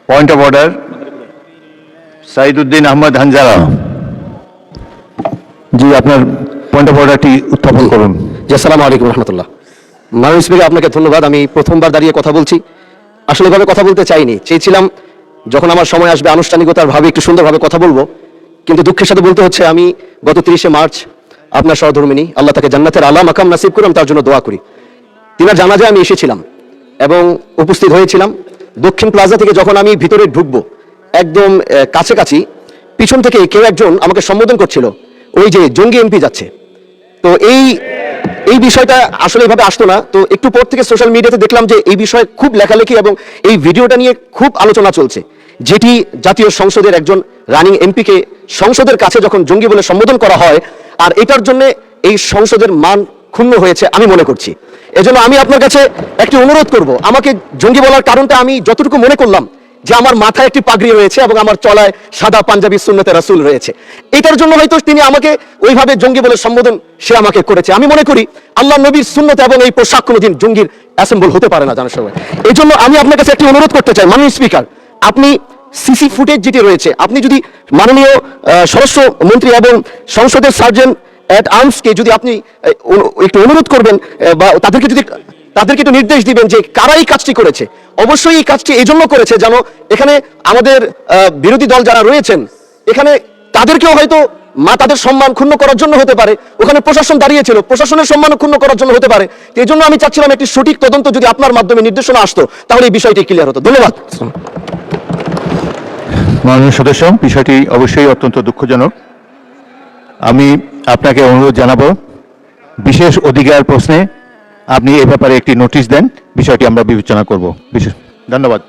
Point of order, Saiduddin Ahmad Hanzala. জি, আপনার point of অর্ডারটি উত্থাপন করুন। জি, আসসালামু আলাইকুম রহমতুল্লাহ। মাননীয় স্পিকার, আপনাকে ধন্যবাদ। আমি প্রথমবার দাঁড়িয়ে কথা বলছি। আসলে এভাবে কথা বলতে চাইনি, চেয়েছিলাম যখন আমার সময় আসবে আনুষ্ঠানিকতার ভাবে একটু সুন্দরভাবে কথা বলবো, কিন্তু দুঃখের সাথে বলতে হচ্ছে আমি গত 30শে মার্চ আপনার সহধর্মিনী, আল্লাহ তাকে জান্নাতের আলা মাকাম নাসিব করে, আমি তার জন্য দোয়া করি। তিনার জানাজায় আমি এসেছিলাম এবং উপস্থিত হয়েছিলাম। দক্ষিণ প্লাজা থেকে যখন আমি ভিতরে ঢুকবো, একদম কাছাকাছি পিছন থেকে কেউ একজন আমাকে সম্বোধন করছিল, ওই যে জঙ্গি এমপি যাচ্ছে। তো এই বিষয়টা আসলে এভাবে আসতো না। তো একটু পর থেকে সোশ্যাল মিডিয়াতে দেখলাম যে এই বিষয়ে খুব লেখালেখি এবং এই ভিডিওটা নিয়ে খুব আলোচনা চলছে, যেটি জাতীয় সংসদের একজন রানিং এমপিকে সংসদের কাছে যখন জঙ্গি বলে সম্বোধন করা হয়, আর এটার জন্য এই সংসদের মান ক্ষুণ্ণ হয়েছে আমি মনে করছি। এজন্য আমি আপনার কাছে একটি অনুরোধ করব, আমাকে জঙ্গি বলার কারণটা আমি যতটুকু মনে করলাম যে আমার মাথায় একটি পাগড়ি রয়েছে এবং আমার চলায় সাদা পাঞ্জাবি সুন্নতে রাসূল রয়েছে, এটার জন্য হয়তো তিনি আমাকে ওইভাবে জঙ্গি বলে সম্বোধন সে আমাকে করেছে। আমি মনে করি আল্লাহ নবীর সুন্নত এবং এই পোশাক কোনোদিন জঙ্গির অ্যাসেম্বল হতে পারে না জানার সময়। এই জন্য আমি আপনার কাছে একটি অনুরোধ করতে চাই, মাননীয় স্পিকার, আপনি সিসি ফুটেজ যেটি রয়েছে, আপনি যদি মাননীয় স্বরাষ্ট্র মন্ত্রী এবং সংসদের সার্জেন্ট অ্যাট আর্মসকে যদি আপনি একটু অনুরোধ করবেন বা তাদেরকে একটু নির্দেশ দিবেন যে কারা এই কাজটি করেছে। অবশ্যই এই কাজটি এই জন্য করেছে যেন এখানে আমাদের বিরোধী দল যারা রয়েছেন, এখানে তাদেরকেও হয়তো তাদের সম্মান ক্ষুণ্ণ করার জন্য হতে পারে, ওখানে প্রশাসন দাঁড়িয়েছিল, প্রশাসনের সম্মান ক্ষুণ্ণ করার জন্য হতে পারে। এই জন্য আমি চাচ্ছিলাম একটি সঠিক তদন্ত যদি আপনার মাধ্যমে নির্দেশনা আসতো, তাহলে এই বিষয়টি ক্লিয়ার হতো। ধন্যবাদ। মাননীয় সদস্য, বিষয়টি অবশ্যই অত্যন্ত দুঃখজনক। আমি আপনাকে অনুরোধ জানাবো, বিশেষ অধিকার প্রশ্নে আপনি এ ব্যাপারে একটি নোটিশ দেন, বিষয়টি আমরা বিবেচনা করব। ধন্যবাদ।